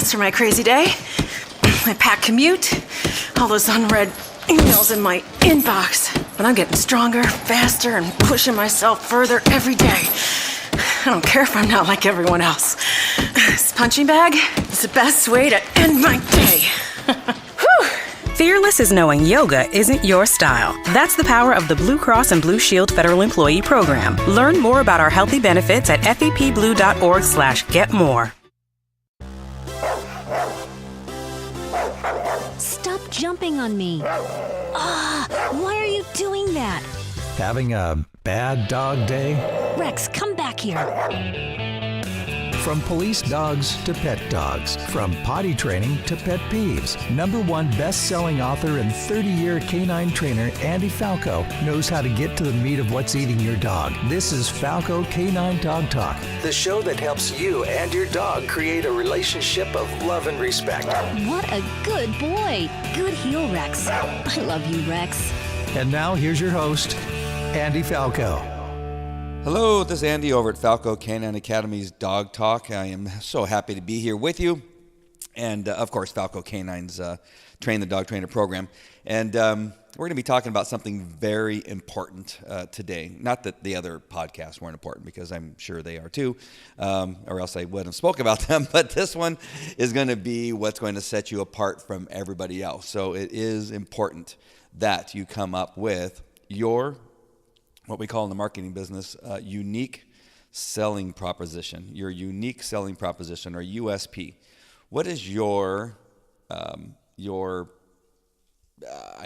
That's for my crazy day. My packed commute, all those unread emails in my inbox. But I'm getting stronger, faster, and pushing myself further every day. I don't care if I'm not like everyone else. This punching bag is the best way to end my day. Whew. Fearless is knowing yoga isn't your style. That's the power of the Blue Cross and Blue Shield Federal Employee Program. Learn more about our healthy benefits at fepblue.org/getmore. Stop jumping on me. Why are you doing that? Having a bad dog day? Rex, come back here. From police dogs to pet dogs, from potty training to pet peeves, #1 best-selling author and 30-year canine trainer Andy Falco knows how to get to the meat of what's eating your dog. This is Falco Canine Dog Talk, the show that helps you and your dog create a relationship of love and respect. What a good boy. Good heel, Rex. I love you, Rex. And now here's your host, Andy Falco. Hello, this is Andy over at Falco Canine Academy's Dog Talk. I am so happy to be here with you. And of course, Falco Canine's Train the Dog Trainer program. And we're going to be talking about something very important today. Not that the other podcasts weren't important, because I'm sure they are too, or else I wouldn't have spoke about them. But this one is going to be what's going to set you apart from everybody else. So it is important that you come up with your, what we call in the marketing business, unique selling proposition. Your unique selling proposition, or USP. What is your I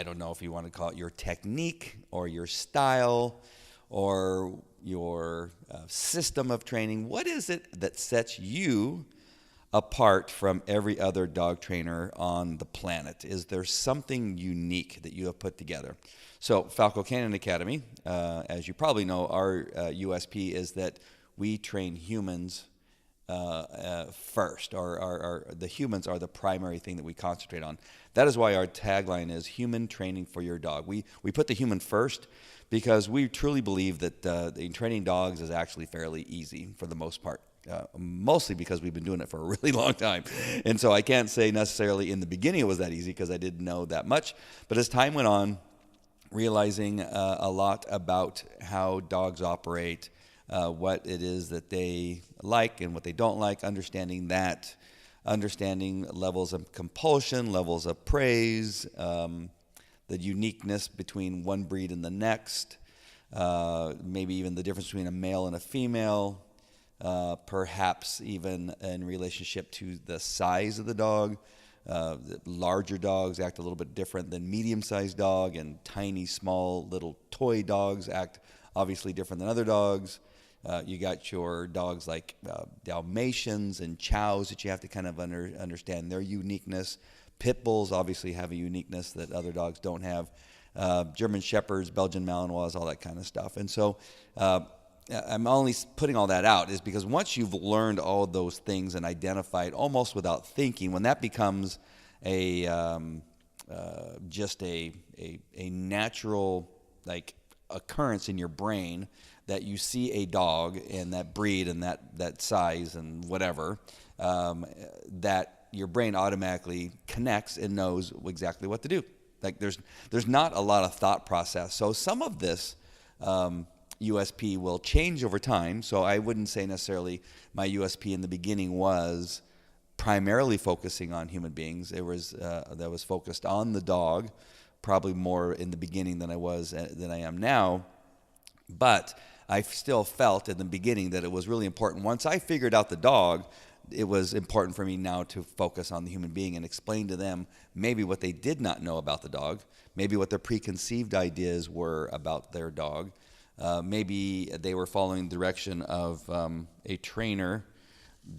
don't know if you want to call it your technique or your style or your system of training. What is it that sets you apart from every other dog trainer on the planet? Is there something unique that you have put together? So Falco Canine Academy, as you probably know, our USP is that we train humans first, or the humans are the primary thing that we concentrate on. That is why our tagline is human training for your dog. We put the human first because we truly believe that training dogs is actually fairly easy for the most part. Mostly because we've been doing it for a really long time. And so I can't say necessarily in the beginning it was that easy, because I didn't know that much. But as time went on, realizing a lot about how dogs operate, what it is that they like and what they don't like, understanding levels of compulsion, levels of praise, the uniqueness between one breed and the next, maybe even the difference between a male and a female, perhaps even in relationship to the size of the dog. Larger dogs act a little bit different than medium-sized dog, and tiny, small, little toy dogs act obviously different than other dogs. You got your dogs like Dalmatians and Chows that you have to kind of understand their uniqueness. Pit Bulls obviously have a uniqueness that other dogs don't have. German Shepherds, Belgian Malinois, all that kind of stuff. And so I'm only putting all that out is because once you've learned all of those things and identified almost without thinking, when that becomes just a natural like occurrence in your brain, that you see a dog and that breed and that size and whatever, that your brain automatically connects and knows exactly what to do. Like there's not a lot of thought process. So some of this USP will change over time. So I wouldn't say necessarily my USP in the beginning was primarily focusing on human beings. It was that was focused on the dog, probably more in the beginning than I am now. But I still felt in the beginning that it was really important. Once I figured out the dog, it was important for me now to focus on the human being and explain to them maybe what they did not know about the dog, maybe what their preconceived ideas were about their dog. Maybe they were following the direction of a trainer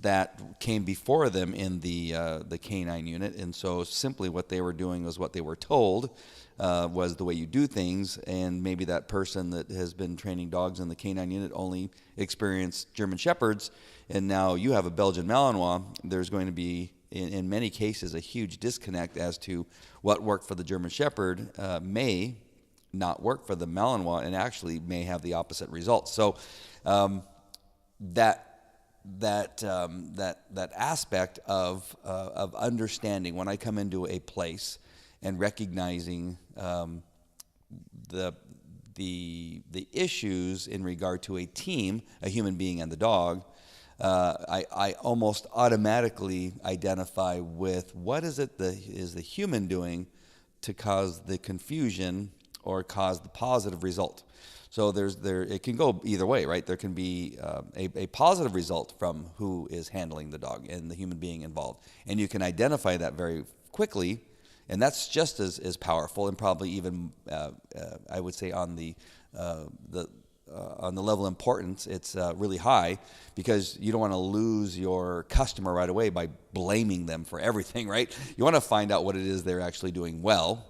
that came before them in the canine unit, and so simply what they were doing was what they were told was the way you do things, and maybe that person that has been training dogs in the canine unit only experienced German Shepherds, and now you have a Belgian Malinois. There's going to be, in many cases, a huge disconnect as to what worked for the German Shepherd may not work for the Malinois, and actually may have the opposite results. So that that aspect of understanding when I come into a place and recognizing the issues in regard to a team, a human being and the dog. I almost automatically identify with what is it is the human doing to cause the confusion or cause the positive result. So it can go either way, right? There can be a positive result from who is handling the dog and the human being involved, and you can identify that very quickly, and that's just as powerful, and probably even I would say on the level of importance, it's really high, because you don't want to lose your customer right away by blaming them for everything, right? You want to find out what it is they're actually doing well.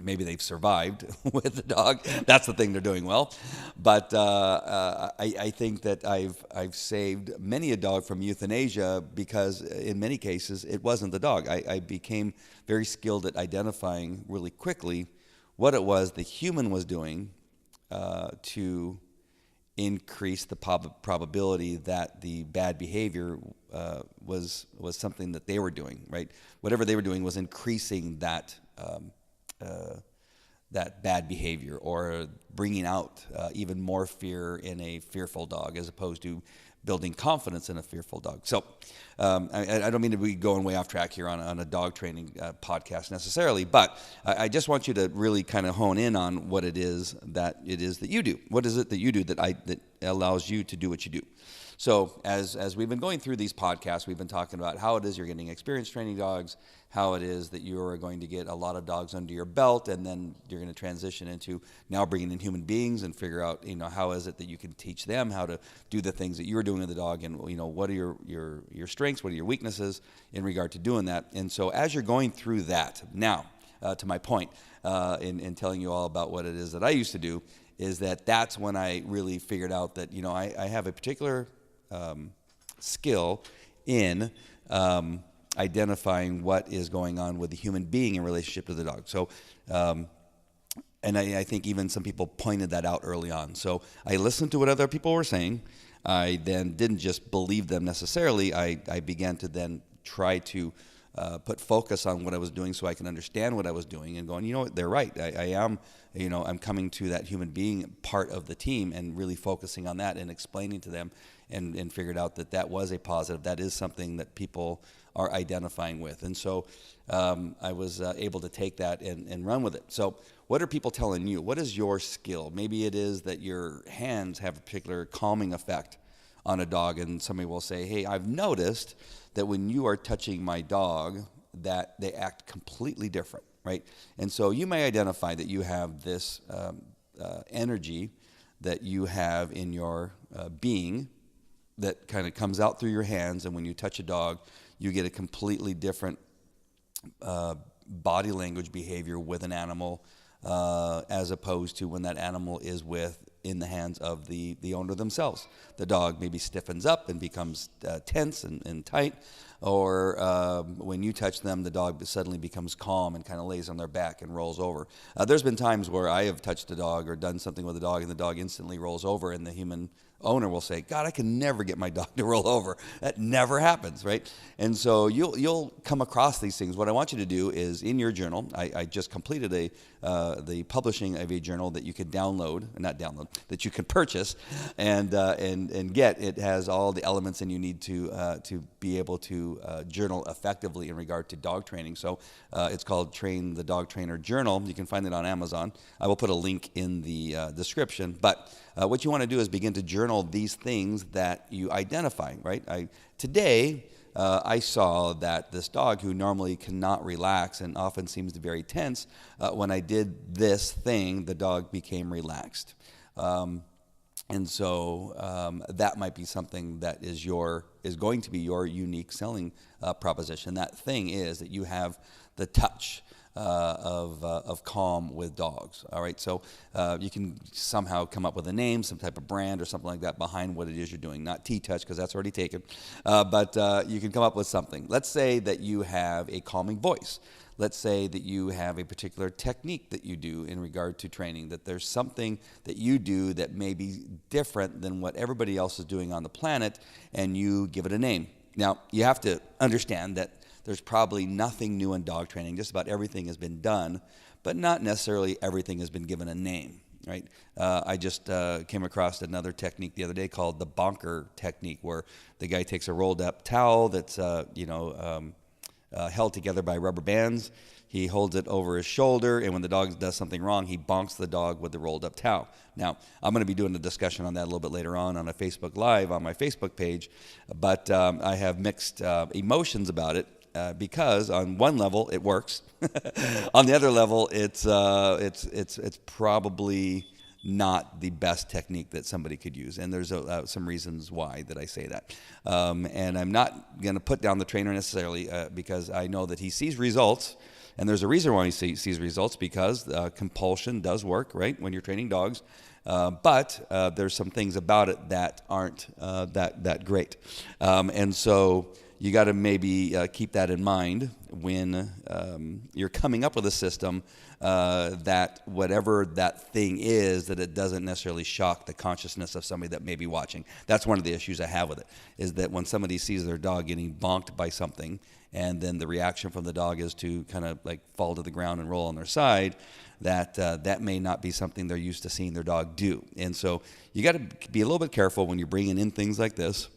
Maybe they've survived with the dog. That's the thing, they're doing well. But I think that I've saved many a dog from euthanasia, because in many cases it wasn't the dog. I became very skilled at identifying really quickly what it was the human was doing to increase the probability that the bad behavior was something that they were doing, right? Whatever they were doing was increasing that bad behavior, or bringing out even more fear in a fearful dog, as opposed to building confidence in a fearful dog. So I don't mean to be going way off track here on a dog training podcast necessarily, but I just want you to really kind of hone in on what it is that you do. What is it that you do that allows you to do what you do? So as we've been going through these podcasts, we've been talking about how it is you're getting experience training dogs, how it is that you are going to get a lot of dogs under your belt, and then you're going to transition into now bringing in human beings and figure out, how is it that you can teach them how to do the things that you're doing with the dog, and what are your strengths, what are your weaknesses in regard to doing that. And so as you're going through that, now to my point in telling you all about what it is that I used to do, is that's when I really figured out that I have a particular skill in identifying what is going on with the human being in relationship to the dog. So, and I think even some people pointed that out early on. So I listened to what other people were saying. I then didn't just believe them necessarily. I began to then try to put focus on what I was doing so I can understand what I was doing, and going, what, they're right. I am, I'm coming to that human being part of the team and really focusing on that and explaining to them, and figured out that was a positive. That is something that people are identifying with. And so I was able to take that and run with it. So what are people telling you? What is your skill? Maybe it is that your hands have a particular calming effect on a dog, and somebody will say, hey, I've noticed that when you are touching my dog, that they act completely different, right? And so you may identify that you have this energy that you have in your being that kind of comes out through your hands, and when you touch a dog, you get a completely different body language behavior with an animal, as opposed to when that animal is in the hands of the owner themselves. The dog maybe stiffens up and becomes tense and tight, or when you touch them, the dog suddenly becomes calm and kind of lays on their back and rolls over. There's been times where I have touched a dog or done something with a dog, and the dog instantly rolls over, and the human owner will say, God, I can never get my dog to roll over. That never happens, right? And so you'll come across these things. What I want you to do is, in your journal, I just completed the publishing of a journal that you can that you can purchase and get. It has all the elements and you need to be able to journal effectively in regard to dog training. So it's called Train the Dog Trainer Journal. You can find it on Amazon. I will put a link in the description. But what you want to do is begin to journal these things that you identify, right? Today, I saw that this dog, who normally cannot relax and often seems very tense, when I did this thing, the dog became relaxed. And so that might be something that is going to be your unique selling proposition. That thing is that you have the touch of calm with dogs. All right, so you can somehow come up with a name, some type of brand or something like that behind what it is you're doing. Not T-Touch, because that's already taken, but you can come up with something. Let's say that you have a calming voice. let's say that you have a particular technique that you do in regard to training, that there's something that you do that may be different than what everybody else is doing on the planet, and you give it a name. Now, you have to understand that there's probably nothing new in dog training. Just about everything has been done, but not necessarily everything has been given a name. Right? I just came across another technique the other day called the bonker technique, where the guy takes a rolled up towel that's held together by rubber bands. He holds it over his shoulder, and when the dog does something wrong, he bonks the dog with the rolled up towel. Now, I'm going to be doing a discussion on that a little bit later on a Facebook Live on my Facebook page, but I have mixed emotions about it. Because on one level it works, on the other level it's probably not the best technique that somebody could use, and there's some reasons why that I say that. And I'm not going to put down the trainer necessarily because I know that he sees results, and there's a reason why he sees results, because compulsion does work, right, when you're training dogs. But there's some things about it that aren't that great, and so you got to maybe keep that in mind when you're coming up with a system that whatever that thing is, that it doesn't necessarily shock the consciousness of somebody that may be watching. That's one of the issues I have with it, is that when somebody sees their dog getting bonked by something, and then the reaction from the dog is to kind of like fall to the ground and roll on their side, that may not be something they're used to seeing their dog do. And so you got to be a little bit careful when you're bringing in things like this,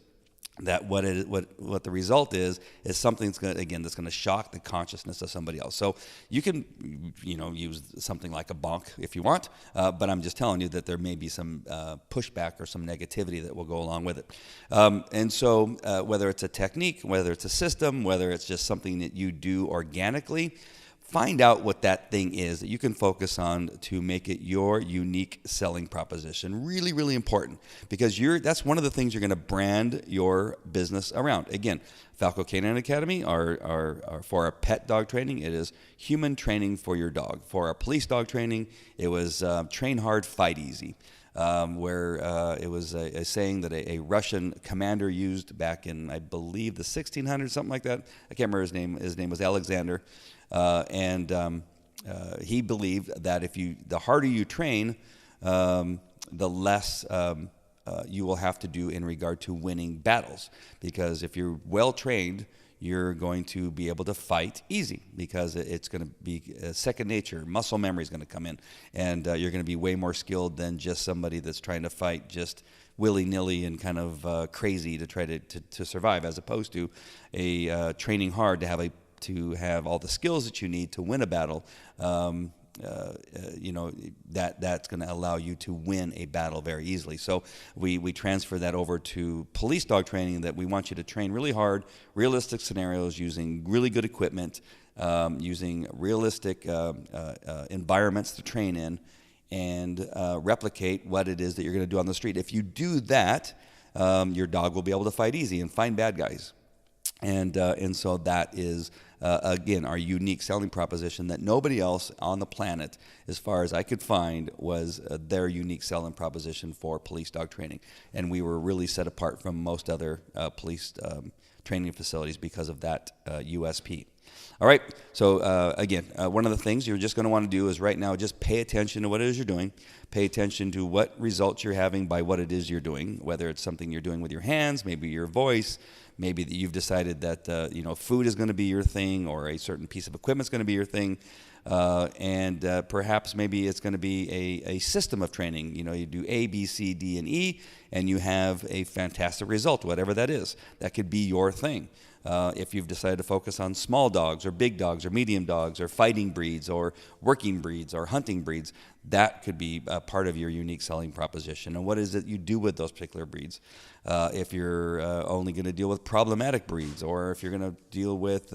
that what the result is something that's going to shock the consciousness of somebody else. So you can use something like a bonk if you want, but I'm just telling you that there may be some pushback or some negativity that will go along with it. And so whether it's a technique, whether it's a system, whether it's just something that you do organically, find out what that thing is that you can focus on to make it your unique selling proposition. Really, really important, because that's one of the things you're going to brand your business around. Again, Falco Canine Academy are for our pet dog training. It is human training for your dog. For our police dog training, it was train hard, fight easy. Where it was a saying that a Russian commander used back in, I believe, the 1600s, something like that. I can't remember his name. His name was Alexander. And he believed that the harder you train, the less you will have to do in regard to winning battles. Because if you're well trained, you're going to be able to fight easy, because it's going to be second nature. Muscle memory is going to come in, and you're going to be way more skilled than just somebody that's trying to fight just willy-nilly and kind of crazy to try to survive, as opposed to a training hard to have all the skills that you need to win a battle. That's going to allow you to win a battle very easily. So we transfer that over to police dog training, that we want you to train really hard, realistic scenarios, using really good equipment, using realistic environments to train in, and replicate what it is that you're going to do on the street. If you do that, your dog will be able to fight easy and find bad guys. And so that is, again, our unique selling proposition that nobody else on the planet, as far as I could find, was their unique selling proposition for police dog training. And we were really set apart from most other police training facilities because of that USP. All right, so again, one of the things you're just going to want to do is right now just pay attention to what it is you're doing. Pay attention to what results you're having by what it is you're doing, whether it's something you're doing with your hands, maybe your voice, maybe that you've decided that food is going to be your thing, or a certain piece of equipment is going to be your thing, and perhaps maybe it's going to be a system of training. You do A, B, C, D, and E, and you have a fantastic result, whatever that is. That could be your thing. If you've decided to focus on small dogs or big dogs or medium dogs or fighting breeds or working breeds or hunting breeds, that could be part of your unique selling proposition. And what is it you do with those particular breeds? If you're only going to deal with problematic breeds, or if you're going to deal with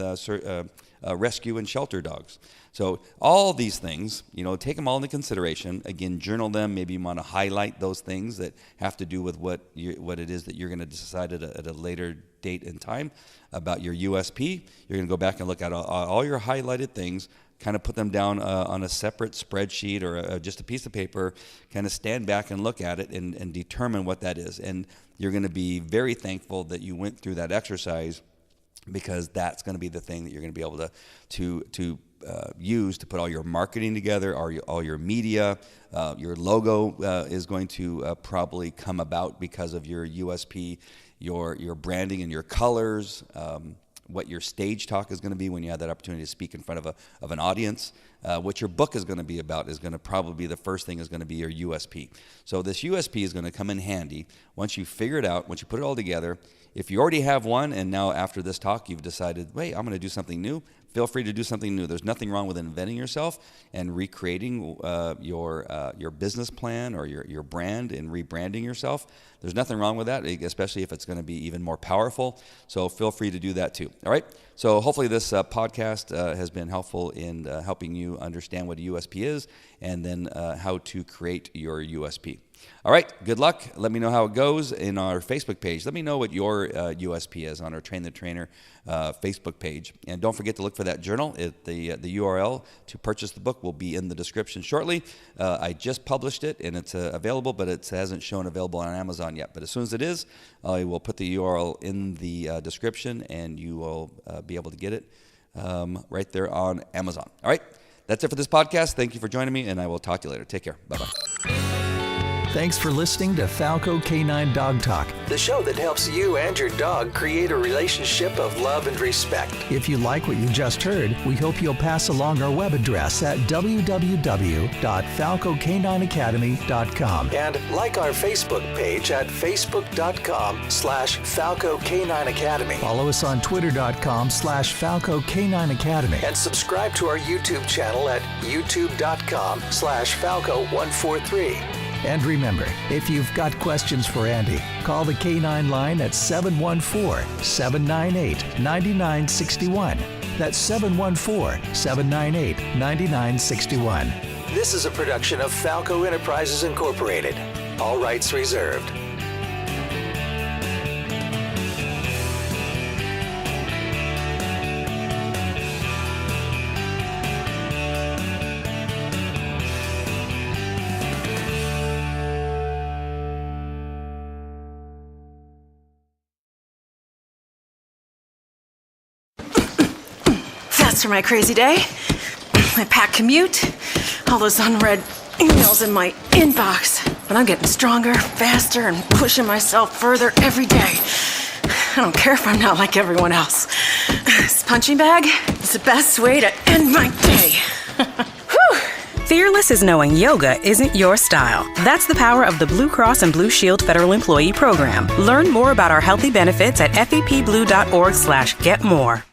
rescue and shelter dogs. So all these things, take them all into consideration. Again, journal them. Maybe you want to highlight those things that have to do with what it is that you're going to decide at a later date and time about your USP. You're going to go back and look at all your highlighted things, kind of put them down on a separate spreadsheet or just a piece of paper, kind of stand back and look at it and determine what that is. And you're going to be very thankful that you went through that exercise, because that's going to be the thing that you're going to be able to use to put all your marketing together, all your media. Your logo is going to probably come about because of your USP, your branding and your colors, what your stage talk is going to be when you have that opportunity to speak in front of an audience. What your book is going to be about is going to probably be the first thing is going to be your USP. So this USP is going to come in handy once you figure it out, once you put it all together. If you already have one and now after this talk you've decided, wait, I'm going to do something new, feel free to do something new. There's nothing wrong with inventing yourself and recreating your business plan or your brand and rebranding yourself. There's nothing wrong with that, especially if it's going to be even more powerful. So feel free to do that too. All right? So hopefully this podcast has been helpful in helping you understand what a USP is and then how to create your USP. All right, good luck. Let me know how it goes in our Facebook page. Let me know what your USP is on our Train the Trainer Facebook page. And don't forget to look for that journal. The URL to purchase the book will be in the description shortly. I just published it, and it's available, but it hasn't shown available on Amazon yet. But as soon as it is, I will put the URL in the description, and you will be able to get it right there on Amazon. All right, that's it for this podcast. Thank you for joining me, and I will talk to you later. Take care. Bye-bye. Thanks for listening to Falco Canine Dog Talk, the show that helps you and your dog create a relationship of love and respect. If you like what you just heard, we hope you'll pass along our web address at www.falcocanineacademy.com and like our Facebook page at facebook.com/Falco Canine Academy. Follow us on twitter.com/Falco Canine Academy and subscribe to our YouTube channel at youtube.com/Falco143. And remember, if you've got questions for Andy, call the K9 line at 714-798-9961. That's 714-798-9961. This is a production of Falco Enterprises Incorporated. All rights reserved. After my crazy day, my packed commute, all those unread emails in my inbox. But I'm getting stronger, faster, and pushing myself further every day. I don't care if I'm not like everyone else. This punching bag is the best way to end my day. Fearless is knowing yoga isn't your style. That's the power of the Blue Cross and Blue Shield Federal Employee Program. Learn more about our healthy benefits at fepblue.org/getmore.